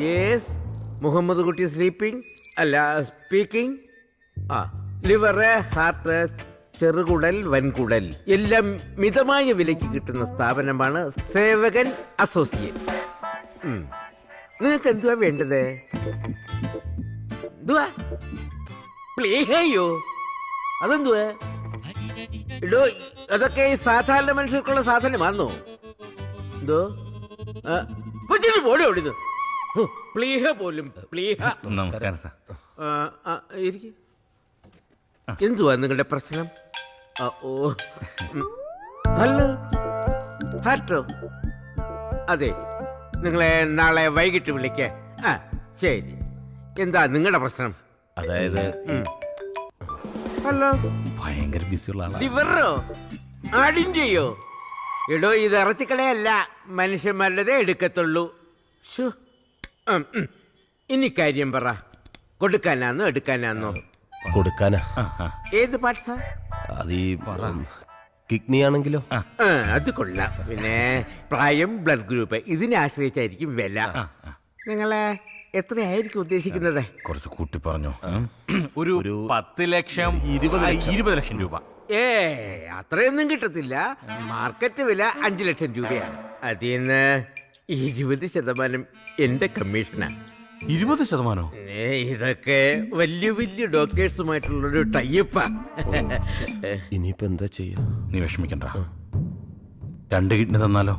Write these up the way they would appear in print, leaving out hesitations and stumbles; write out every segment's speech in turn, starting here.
Yes, Muhammad കുട്ടി sleeping അല്ല speaking. Liver, heart, ചെറുകുടൽ, വൻകുടൽ എല്ലാം മിതമായ വിലയ്ക്ക് കിട്ടുന്ന സ്ഥാപനമാണ് സേവകൻ അസോസിയേറ്റ്. നിങ്ങൾക്ക് എന്തുവാ വേണ്ടത്? എന്തുവാ? പ്ലീഹയോ? അതെന്തുവാ? ഇടോ, അതൊക്കെ ഈ സാധാരണ മനുഷ്യർക്കുള്ള സാധനമാണോ? എന്തോ ഓടിന്ന് പ്ലീഹ പോലും പ്ലീഹ. നമസ്കാരം സാർ. എന്തുവാ നിങ്ങളുടെ പ്രശ്നം? ഓ, ഹലോ, ഹാർട്ടോ. അതെ, നിങ്ങളെ നാളെ വൈകിട്ട് വിളിക്കേ. ശരി. എന്താ നിങ്ങളുടെ പ്രശ്നം? അതായത് ഹലോ, ഭയങ്കര ബിസിയുള്ള ആളാണ്. ലിവറോ ആടിൻ്റെയോ? എടോ, ഇത് ഇറച്ചിക്കടയല്ല, മനുഷ്യന്മാരുടേതേ എടുക്കത്തുള്ളൂ. ഇനി കാര്യം പറ, കൊടുക്കാനാന്നോ എടുക്കാനാന്നോ? കൊടുക്കാനാ. ഏത് പാർട്സാ? അത് ഈ കിഡ്നി ആണെങ്കിലോ? അത് കൊള്ളാം. പിന്നെ പ്രായം, ബ്ലഡ് ഗ്രൂപ്പ് ഇതിനെ ആശ്രയിച്ചായിരിക്കും വില. നിങ്ങളെ എത്രയായിരിക്കും ഉദ്ദേശിക്കുന്നത്? കുറച്ച് കൂട്ടി പറഞ്ഞു. ഒരു 10 ലക്ഷം 20 ലക്ഷം രൂപ. അത്രയൊന്നും കിട്ടത്തില്ല. മാർക്കറ്റ് വില 5 ലക്ഷം രൂപയാണ്. അതിന്ന് 20% എന്റെ കമ്മീഷനാണ്. 20%? ഇതൊക്കെ വലിയ വലിയ ഡോക്ടേഴ്സുമായിട്ടുള്ളൊരു ടൈപ്പാ. ഇനിയിപ്പോ എന്താ ചെയ്യാ? നീ വിഷമിക്കണ്ട. 2 കിഡ്നി തന്നാലോ?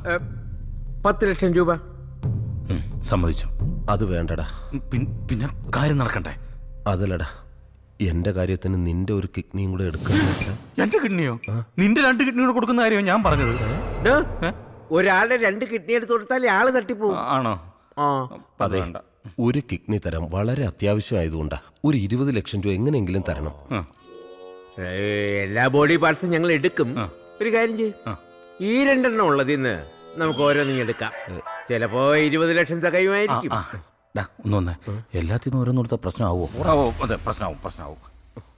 10 ലക്ഷം രൂപ. സമ്മതിച്ചു. അത് വേണ്ടടാ. പിന്നെ കാര്യം നടക്കണ്ടേ? അതല്ലടാ, എന്റെ കാര്യത്തിന് നിന്റെ ഒരു കിഡ്നിയും കൂടെ എടുക്കാന്ന് വെച്ചാ. എന്റെ കിഡ്നിയോ? നിന്റെ 2 കിഡ്നി കൂടെ കൊടുക്കുന്ന കാര്യമോ ഞാൻ പറഞ്ഞത്? ഒരാളുടെ 2 കിഡ്നി എടുത്ത് കൊടുത്താൽ ആള് തട്ടിപ്പോവും. ആണോ? അതെ, ഒരു കിഡ്നി തരം വളരെ അത്യാവശ്യമായതുകൊണ്ടാ. ഒരു 20 ലക്ഷം രൂപ എങ്ങനെയെങ്കിലും തരണം. എല്ലാ ബോഡി പാർട്സും ഞങ്ങൾ എടുക്കും. ഒരു കാര്യം ചെയ്യും, ഈ 2 ഉള്ളതിന്ന് നമുക്ക് ഓരോന്നും എടുക്കാം. ചിലപ്പോ 20 ലക്ഷം തികയുമായിരിക്കും. ഒന്നൊന്നേ, എല്ലാത്തിനും ഓരോന്നും കൊടുത്ത പ്രശ്നമാവോ? അതെ, പ്രശ്നമാവും.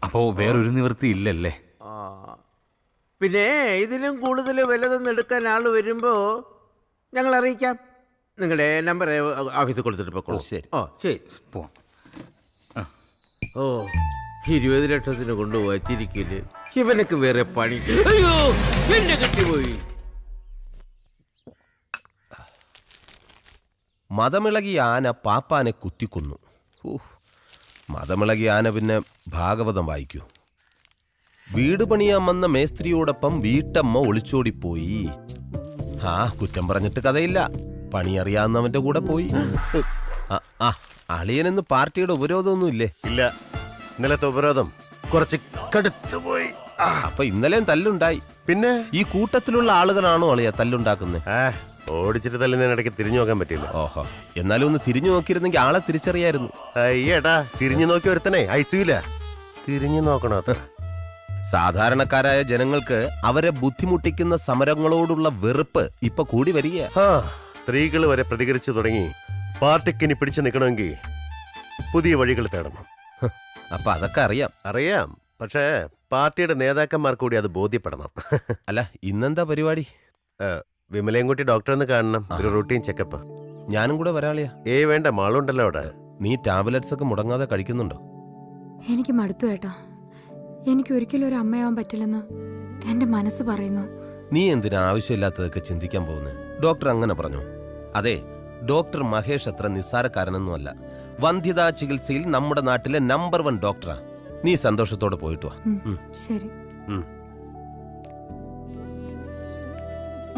അപ്പോ വേറൊരു നിവൃത്തി ഇല്ലല്ലേ? പിന്നെ ഇതിലും കൂടുതൽ വല്ലതൊന്നും എടുക്കാൻ ആള് വരുമ്പോ ഞങ്ങൾ അറിയിക്കാം. നിങ്ങളുടെ നമ്പർ ഓഫീസിൽ കൊടുത്തിട്ട് പോക്കോളൂ. ശരി. ശരി, പോവാം. 20 ലക്ഷത്തിന് കൊണ്ടുപോയിച്ചിരിക്കല്. ഇവനക്ക് വേറെ പണി. അയ്യോ, എന്നെ കെട്ടിപ്പോയി. മതമിളകിയ ആന പാപ്പാനെ കുത്തിക്കൊന്നു. മതമിളകിയ ആന പിന്നെ ഭാഗവതം വായിക്കൂ. വീട് പണിയാൻ വന്ന മേസ്ത്രിയോടൊപ്പം വീട്ടമ്മ ഒളിച്ചോടിപ്പോയി. കുറ്റം പറഞ്ഞിട്ട് കഥയില്ല, പണിയറിയാവുന്നവന്റെ കൂടെ പോയി. അളിയനെന്ന് പാർട്ടിയുടെ ഉപരോധമൊന്നും ഇല്ലേ? ഇല്ല, ഇന്നലത്തെ ഉപരോധം കുറച്ച് കടുത്തുപോയി. അപ്പൊ ഇന്നലെയും തല്ലുണ്ടായി. പിന്നെ ഈ കൂട്ടത്തിലുള്ള ആളുകളാണോ അളിയ തല്ലുണ്ടാക്കുന്നത്? ഓടിച്ചിട്ട് തല്ലുന്നതിനിടയ്ക്ക് തിരിഞ്ഞു നോക്കാൻ പറ്റില്ല. ഓഹോ, എന്നാലും ഒന്ന് തിരിഞ്ഞു നോക്കിയിരുന്നെങ്കിൽ ആളെ തിരിച്ചറിയായിരുന്നു. അയ്യേട്ടാ, തിരിഞ്ഞു നോക്കി ഒരുത്തനെ ഐസിയുല. തിരിഞ്ഞു നോക്കണോ? അത്ര സാധാരണക്കാരായ ജനങ്ങൾക്ക് അവരെ ബുദ്ധിമുട്ടിക്കുന്ന സമരങ്ങളോടുള്ള വെറുപ്പ് ഇപ്പൊ കൂടി വരിക. സ്ത്രീകൾ വരെ പ്രതികരിച്ചു തുടങ്ങി. പാർട്ടിക്ക് ഇനി പിടിച്ചു നിൽക്കണമെങ്കിൽ പുതിയ വഴികൾ തേടണം. അപ്പൊ അതൊക്കെ അറിയാം. പക്ഷേ പാർട്ടിയുടെ നേതാക്കന്മാർ കൂടി അത് ബോധ്യപ്പെടണം. അല്ല, ഇന്നെന്താ പരിപാടി? വിമലയൻകുട്ടി ഡോക്ടറെന്ന് കാണണം, ഒരു റൂട്ടീൻ ചെക്കപ്പ്. ഞാനും കൂടെ വരാളിയാ. വേണ്ട, മാളുണ്ടല്ലോ അവിടെ. നീ ടാബ്ലറ്റ്സ് ഒക്കെ മുടങ്ങാതെ കഴിക്കുന്നുണ്ടോ? എനിക്ക് മടുത്തു ഏട്ടാ. എനിക്ക് ഒരിക്കലും ഒരു അമ്മയാവാൻ പറ്റില്ലെന്ന് എന്റെ മനസ്സ് പറയുന്നു. നീ എന്തിനാ ആവശ്യമില്ലാത്തതൊക്കെ ചിന്തിക്കാൻ പോകുന്നത്? ഡോക്ടർ അങ്ങനെ പറഞ്ഞു. അതെ, ഡോക്ടർ മഹേഷ് അത്ര നിസ്സാരക്കാരനൊന്നുമല്ല. വന്ധ്യതാ ചികിത്സയിൽ നമ്മുടെ നാട്ടിലെ നമ്പർ 1 ഡോക്ടറാ. നീ സന്തോഷത്തോടെ പോയിട്ട് വാ. ശരി.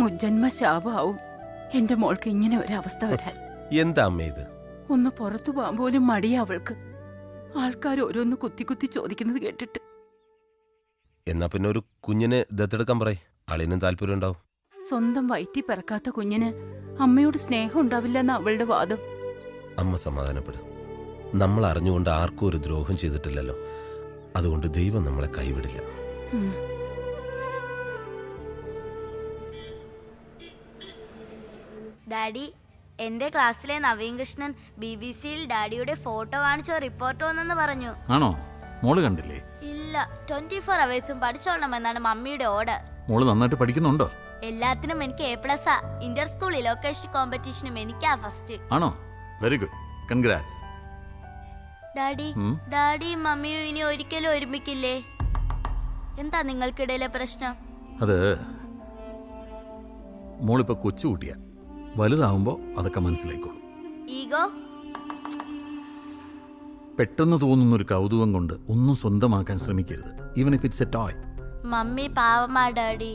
മുജ്ജന്മ ശാപമാവും എന്റെ മോൾക്ക് ഇങ്ങനെ ഒരവസ്ഥ വരാൻ. എന്താ അമ്മ ഇത്? ഒന്ന് പുറത്തു പോകാൻ പോലും മടിയാ അവൾക്ക്. ആൾക്കാർ ഓരോന്ന് കുത്തി കുത്തി ചോദിക്കുന്നത് കേട്ടിട്ട്. എന്നാ പിന്നെ ഒരു കുഞ്ഞിനെ ദത്തെടുക്കാൻ പറയ്. അളിയനും താല്പര്യം ഉണ്ടാവും. സ്വന്തം വയറ്റി പിറക്കാത്ത കുഞ്ഞിന് അമ്മയോട് സ്നേഹം ഉണ്ടാവില്ലെന്ന അവളുടെ വാദം. അമ്മ സമാധാനപ്പെടും. നമ്മൾ അറിഞ്ഞുകൊണ്ട് ആർക്കും ഒരു ദ്രോഹം ചെയ്തിട്ടില്ലല്ലോ. അതുകൊണ്ട് ദൈവം നമ്മളെ കൈവിടില്ല. ഡാഡി, എന്റെ ക്ലാസ്സിലെ നവീൻ കൃഷ്ണൻ BBC-യിൽ ഡാഡിയുടെ ഫോട്ടോ കാണിച്ചോ റിപ്പോർട്ട് വന്നെന്ന് പറഞ്ഞു. ആണോ? മോള് കണ്ടില്ലേ? ഇല്ല, 24 അവേഴ്സും പഠിച്ചോളണമെന്നാണ് മമ്മിയുടെ ഓർഡർ. മോള് നന്നായിട്ട് പഠിക്കുന്നുണ്ടോ? എല്ലാത്തിനും എനിക്ക് A+. ഇന്റർ സ്കൂൾ ഇലോക്കേഷൻ കോമ്പറ്റീഷനും എനിക്കാ ഫസ്റ്റ്. ആണോ? Very good, congrats. ഡാഡി ഡാഡിയും മമ്മിയും ഇനി ഒരിക്കലും ഒരുമിക്കില്ലേ? എന്താ നിങ്ങൾക്കിടയിലെ പ്രശ്നം? അത് മോളിപ്പോൾ കൊച്ചുകുട്ടിയാ, വലുതാവുമ്പോൾ അതൊക്കെ മനസ്സിലായിക്കോളും. ഈഗോ? പെട്ടെന്ന് തോന്നുന്നൊരു കൗതുകം കൊണ്ട് ഒന്നും സ്വന്തമാക്കാൻ ശ്രമിക്കരുത്, even if it's a toy. Mummy പാവമാ ഡാഡി.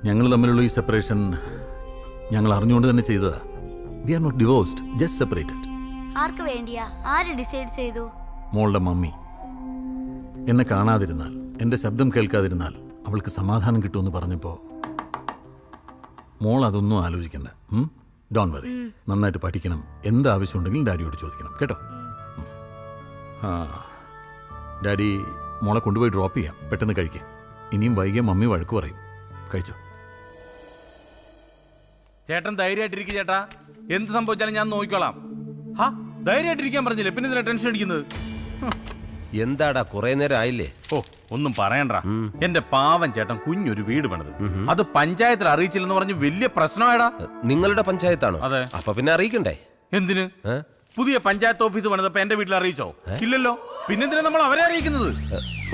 ഞങ്ങൾ തമ്മിലുള്ള ഈ സെപ്പറേഷൻ ഞങ്ങൾ അറിഞ്ഞുകൊണ്ട് തന്നെ ചെയ്തതാ. We are not divorced, just separated. ആർക്ക് വേണ്ടിയാ? ആര് ഡിസൈഡ് ചെയ്തു? മോളുടെ മമ്മി. എന്നെ കാണാതിരുന്നാൽ, എൻ്റെ ശബ്ദം കേൾക്കാതിരുന്നാൽ അവൾക്ക് സമാധാനം കിട്ടുമെന്ന് പറഞ്ഞപ്പോൾ മോൾ അതൊന്നും ആലോചിക്കണ്ട. ഡോൺ വറി, നന്നായിട്ട് പഠിക്കണം. എന്ത് ആവശ്യമുണ്ടെങ്കിലും ഡാഡിയോട് ചോദിക്കണം കേട്ടോ. ആ, ഡാഡി മോളെ കൊണ്ടുപോയി ഡ്രോപ്പ് ചെയ്യാം. പെട്ടെന്ന് കഴിക്കുക. ഇനിയും വൈകിയ മമ്മി വഴക്ക് പറയും. കഴിച്ചോ. ചേട്ടൻ ധൈര്യമായിട്ടിരിക്കും ചേട്ടാ, എന്ത് സംഭവിച്ചാലും ഞാൻ നോക്കിക്കോളാം. ഹാ, ധൈര്യമായിട്ടിരിക്കാൻ പറഞ്ഞില്ലേ, പിന്നെ ഇതിനെ ടെൻഷൻ അടിക്കുന്നത്? എന്താടാ കുറെ നേരം ആയില്ലേ? ഓ, ഒന്നും പറയണ്ട. എന്റെ പാവൻ ചേട്ടൻ കുഞ്ഞൊരു വീട് പണിത്, അത് പഞ്ചായത്തിൽ അറിയിച്ചില്ലെന്ന് പറഞ്ഞ് വലിയ പ്രശ്നമായടാ. നിങ്ങളുടെ പഞ്ചായത്താണോ? അതെ. അപ്പൊ പിന്നെ അറിയിക്കണ്ടേ? എന്തിന്? പുതിയ പഞ്ചായത്ത് ഓഫീസ് പണിതപ്പോ എന്റെ വീട്ടിൽ അറിയിച്ചോ? ഇല്ലല്ലോ. പിന്നെന്തിനാ നമ്മൾ അവരെ അറിയിക്കുന്നത്?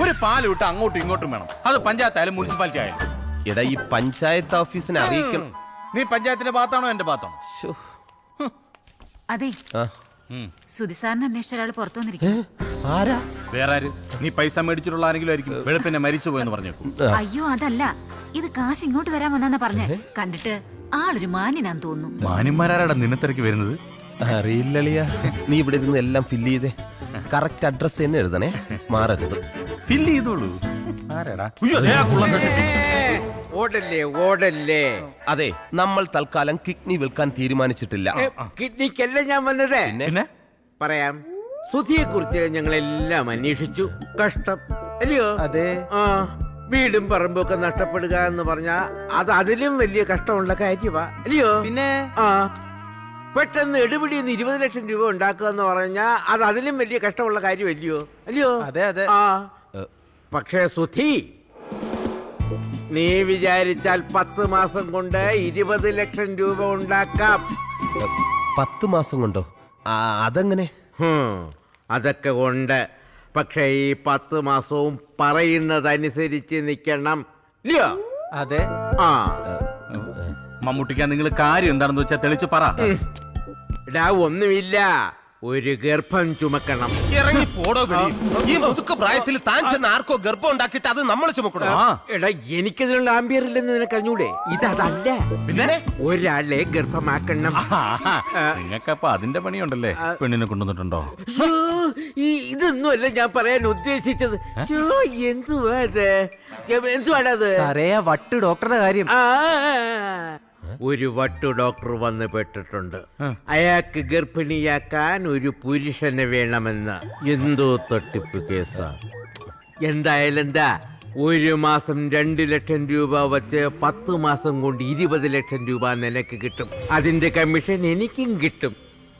ഒരു പാല് വിട്ട് അങ്ങോട്ടും ഇങ്ങോട്ടും വേണം, അത് പഞ്ചായത്തായാലും മുനിസിപ്പാലിറ്റി ആയാലും. എടാ, ഈ പഞ്ചായത്ത് ഓഫീസിനെ അറിയിക്കണം. നീ പഞ്ചായത്തിന്റെ ഭാഗത്താണോ എന്റെ ഭാഗത്താണോ? ശ്ശോ. അതെ, ആ. സുധി സാറിന് അന്വേഷിച്ച ഒരാൾ പുറത്തു വന്നിരിക്കും. ആരാ? വേറെ ആര്? നീ പൈസ മേടിച്ചിട്ടുള്ള ആരെങ്കിലും ആയിരിക്കും. വെളുപ്പിനെ മരിച്ചു പോയെന്ന് പറഞ്ഞേക്കും. അയ്യോ അതല്ല, ഇത് കാശ് ഇങ്ങോട്ട് തരാൻ വന്നാ പറഞ്ഞേ. കണ്ടിട്ട് ആളൊരു മാന്യനാന്ന് തോന്നുന്നു. മാന്യന്മാരാടാ നിന്നത്തിരക്ക് വരുന്നത്? അറിയില്ലളിയാ. നീ ഇവിടെ ഇരുന്ന് എല്ലാം ഫില്ല് ചെയ്തേ. കറക്റ്റ് അഡ്രസ് തന്നെ എഴുതണേ, മാറരുത്. ഫില്ല് ചെയ്തോളൂ. ആരാടാ? ഓടല്ലേ ഓടല്ലേ. അതെ, നമ്മൾ തൽക്കാലം കിഡ്നി വിൽക്കാൻ തീരുമാനിച്ചിട്ടില്ല. കിഡ്നിക്കല്ല ഞാൻ വന്നത്. പിന്നെ പറയാം. സുധിയെ കുറിച്ച് ഞങ്ങളെല്ലാം അന്വേഷിച്ചു. കഷ്ടം അല്ലയോ? അതെ. ആ, വീടും പറമ്പും ഒക്കെ നഷ്ടപ്പെടുക എന്ന് പറഞ്ഞാ അത് അതിലും വലിയ കഷ്ടമുള്ള കാര്യമാ അല്ലയോ? പിന്നെ ആ, പെട്ടെന്ന് എടുപിടി 20 ലക്ഷം രൂപ ഉണ്ടാക്കുക എന്ന് പറഞ്ഞാ അത് അതിലും വലിയ കഷ്ടമുള്ള കാര്യമല്ലയോ? അല്ലയോ? അതെ, അതെ. ആ, പക്ഷേ സുധി, നീ വിചാരിച്ചാൽ 10 മാസം കൊണ്ട് 20 ലക്ഷം രൂപ ഉണ്ടാക്കാം. 10 മാസം കൊണ്ടോ? അതെങ്ങനെ? അതൊക്കെ ഉണ്ട്. പക്ഷേ ഈ 10 മാസവും പറയുന്നതനുസരിച്ച് നിൽക്കണം ഇല്ലയോ? അതെ. ആ, മമ്മൂട്ടിക്കാ, നിങ്ങൾ കാര്യം എന്താണെന്ന് വെച്ചാൽ തെളിച്ച് പറ. ഇടാ, ഒന്നുമില്ല. ഒരു ഗർഭം ചുമക്കണം. ഇറങ്ങി പോടോ വെളി. ഈ മുതുക്ക പ്രായത്തിൽ താൻ ചെന്ന് ആർക്കോ ഗർഭം ഉണ്ടാക്കിയിട്ട് അത് നമ്മൾ ചുമക്കണോ? എടാ, എനിക്കതിനുള്ള ആംബിയർ ഇല്ലെന്ന് നിനക്ക് അറിഞ്ഞൂടെ? ഇതല്ല. പിന്നെ ഒരാളെ ഗർഭമാക്കണം. നിങ്ങൾക്കപ്പൊ അതിന്റെ പണിയുണ്ടല്ലേ? പെണ്ണിനെ കൊണ്ടുവന്നിട്ടുണ്ടോ? ശ്ശോ, ഇതൊന്നുമല്ല ഞാൻ പറയാൻ ഉദ്ദേശിച്ചത്. ശ്ശോ, എന്തുവാ ഇത്? എന്തുവാണത്? വട്ട് ഡോക്ടറുടെ കാര്യം. ആ, ഒരു വട്ടു ഡോക്ടർ വന്ന് പെട്ടിട്ടുണ്ട്. അയാൾക്ക് ഗർഭിണിയാക്കാൻ ഒരു പുരുഷന് വേണമെന്ന്. എന്തോ തട്ടിപ്പ് കേസാ. എന്തായാലും എന്താ, 1 മാസം 2 ലക്ഷം രൂപ വച്ച് 10 മാസം കൊണ്ട് 20 ലക്ഷം രൂപ നിനക്ക് കിട്ടും. അതിന്റെ കമ്മീഷൻ എനിക്കും കിട്ടും.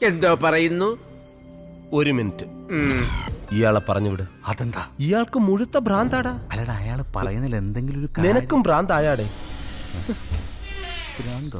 എന്തോ പറയുന്നു? 1 മിനിറ്റ്. ഇയാളെ പറഞ്ഞുവിട്. അതെന്താ? ഇയാൾക്ക് മുഴുത്ത ഭ്രാന്താടാ. അല്ലടാ, അയാള് പറയുന്നതിൽ എന്തെങ്കിലും ഒരു നിനക്കും ഭ്രാന്തായാടേ. ഭ്രാന്തോ?